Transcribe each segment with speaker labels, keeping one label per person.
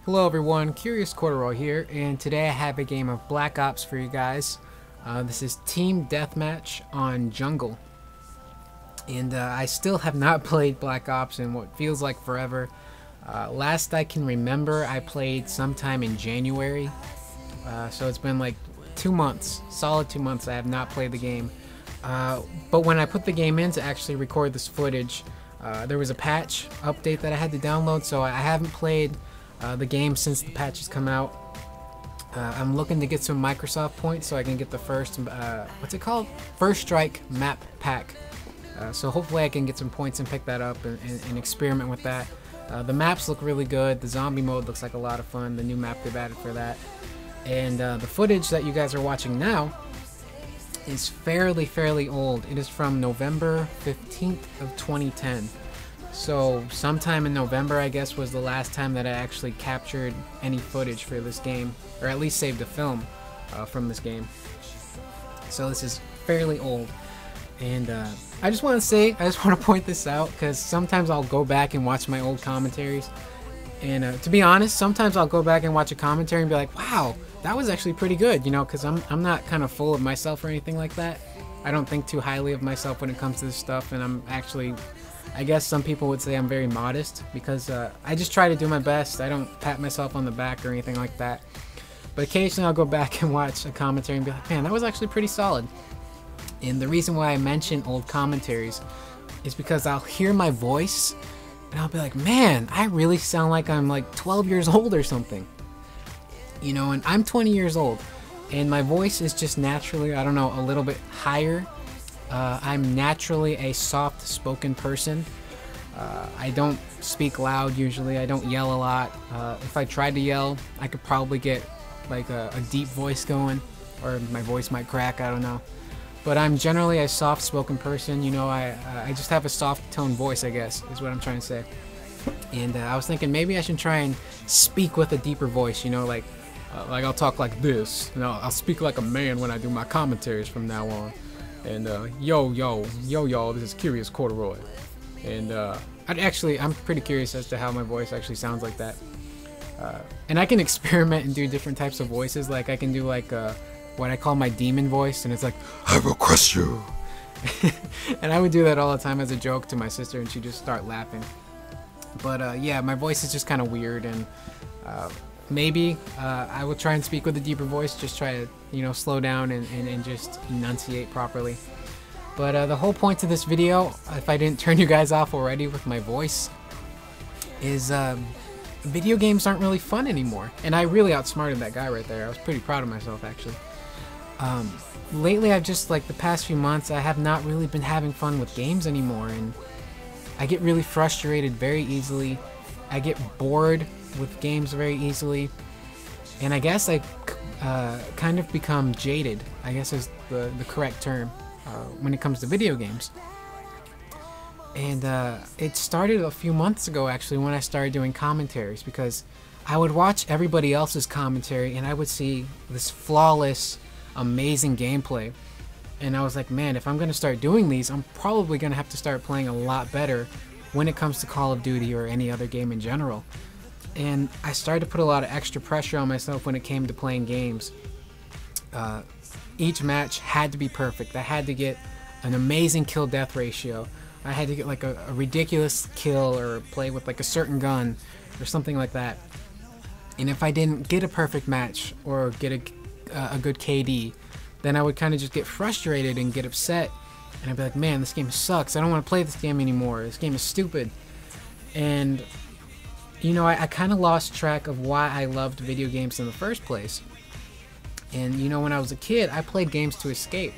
Speaker 1: Hello everyone, Curious Corduroy here, and today I have a game of Black Ops for you guys. This is Team Deathmatch on Jungle. And I still have not played Black Ops in what feels like forever. Last I can remember, I played sometime in January. So it's been like 2 months, solid 2 months I have not played the game. But when I put the game in to actually record this footage, there was a patch update that I had to download, so I haven't played the game since the patch has come out. I'm looking to get some Microsoft points so I can get the first, what's it called? First Strike map pack. So hopefully I can get some points and pick that up and experiment with that. The maps look really good. The zombie mode looks like a lot of fun. The new map they've added for that. And the footage that you guys are watching now is fairly old. It is from November 15th of 2010. So sometime in November, I guess, was the last time that I actually captured any footage for this game, or at least saved a film from this game. So this is fairly old. And I just want to point this out, because sometimes I'll go back and watch my old commentaries. And to be honest, sometimes I'll go back and watch a commentary and be like, wow, that was actually pretty good, you know, because I'm not kind of full of myself or anything like that. I don't think too highly of myself when it comes to this stuff, and I'm actually, I guess some people would say I'm very modest, because I just try to do my best. I don't pat myself on the back or anything like that. But occasionally I'll go back and watch a commentary and be like, man, that was actually pretty solid. And the reason why I mention old commentaries is because I'll hear my voice and I'll be like, man, I really sound like I'm like 12 years old or something. You know, and I'm 20 years old, and my voice is just naturally, I don't know, a little bit higher. I'm naturally a soft-spoken person. I don't speak loud usually. I don't yell a lot. If I tried to yell, I could probably get like a deep voice going, or my voice might crack, I don't know. But I'm generally a soft-spoken person, you know. I just have a soft-toned voice, I guess, is what I'm trying to say. And I was thinking maybe I should try and speak with a deeper voice, you know, like I'll talk like this, and I'll speak like a man when I do my commentaries from now on. And yo, this is Curious Corduroy. And I'm pretty curious as to how my voice actually sounds like that. And I can experiment and do different types of voices. Like I can do like what I call my demon voice, and it's like, I will crush you. And I would do that all the time as a joke to my sister, and she'd just start laughing. But yeah, my voice is just kind of weird, and maybe I will try and speak with a deeper voice, just try to, you know, slow down and just enunciate properly. But the whole point of this video, if I didn't turn you guys off already with my voice, is video games aren't really fun anymore. And I really outsmarted that guy right there. I was pretty proud of myself, actually. Lately, I've just, like, the past few months, I have not really been having fun with games anymore, and I get really frustrated very easily. I get bored with games very easily, and I guess I kind of become jaded, I guess is the correct term, when it comes to video games. And it started a few months ago, actually, when I started doing commentaries, because I would watch everybody else's commentary and I would see this flawless, amazing gameplay, and I was like, man, if I'm gonna start doing these, I'm probably gonna have to start playing a lot better when it comes to Call of Duty or any other game in general. And I started to put a lot of extra pressure on myself when it came to playing games. Each match had to be perfect. I had to get an amazing kill-death ratio. I had to get like a ridiculous kill, or play with like a certain gun or something like that. And if I didn't get a perfect match or get a good KD, then I would kind of just get frustrated and get upset, and I'd be like, man, this game sucks. I don't want to play this game anymore. This game is stupid. And you know, I kind of lost track of why I loved video games in the first place. And you know, when I was a kid, I played games to escape,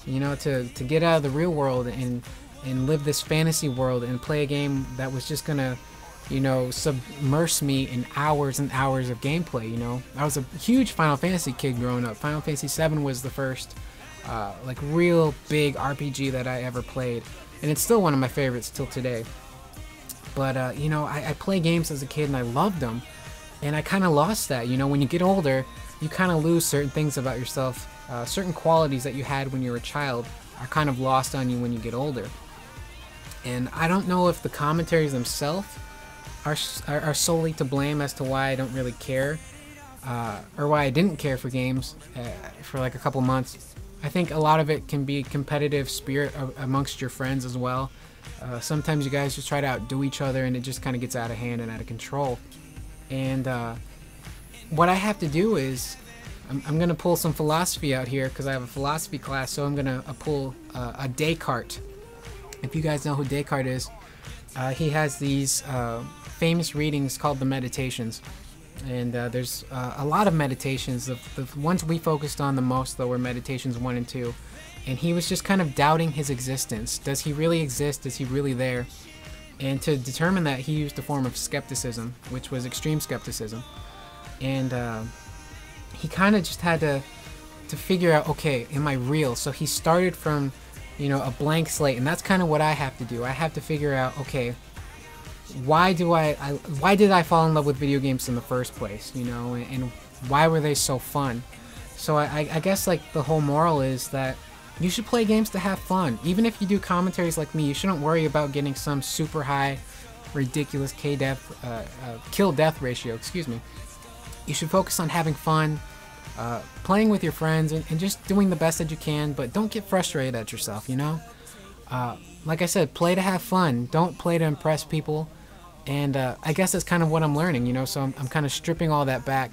Speaker 1: you know, to get out of the real world and live this fantasy world and play a game that was just gonna, you know, submerge me in hours and hours of gameplay. You know, I was a huge Final Fantasy kid growing up. Final Fantasy VII was the first like real big RPG that I ever played, and it's still one of my favorites till today. But you know, I play games as a kid and I loved them, and I kind of lost that. You know, when you get older, you kind of lose certain things about yourself. Certain qualities that you had when you were a child are kind of lost on you when you get older. And I don't know if the commentaries themselves are solely to blame as to why I don't really care, or why I didn't care for games for like a couple months. I think a lot of it can be competitive spirit amongst your friends as well. Sometimes you guys just try to outdo each other, and it just kind of gets out of hand and out of control. And what I have to do is, I'm going to pull some philosophy out here because I have a philosophy class, so I'm going to pull a Descartes. If you guys know who Descartes is, he has these famous readings called the Meditations. And there's a lot of meditations. The ones we focused on the most, though, were Meditations 1 and 2. And he was just kind of doubting his existence. Does he really exist? Is he really there? And to determine that, he used a form of skepticism, which was extreme skepticism. And he kind of just had to figure out, okay, am I real? So he started from, you know, a blank slate, and that's kind of what I have to do. I have to figure out, okay, why did I fall in love with video games in the first place, you know, and why were they so fun? So I guess like the whole moral is that you should play games to have fun. Even if you do commentaries like me, you shouldn't worry about getting some super high, ridiculous kill death ratio. Excuse me. You should focus on having fun, playing with your friends, and just doing the best that you can. But don't get frustrated at yourself, you know. Like I said, play to have fun. Don't play to impress people. And I guess that's kind of what I'm learning, you know. So I'm kind of stripping all that back,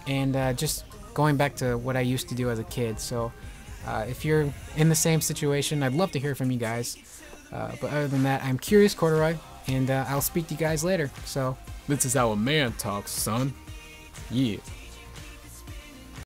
Speaker 1: and just going back to what I used to do as a kid. So if you're in the same situation, I'd love to hear from you guys. But other than that, I'm Curious Corduroy, and I'll speak to you guys later. So
Speaker 2: This is how a man talks, son. Yeah.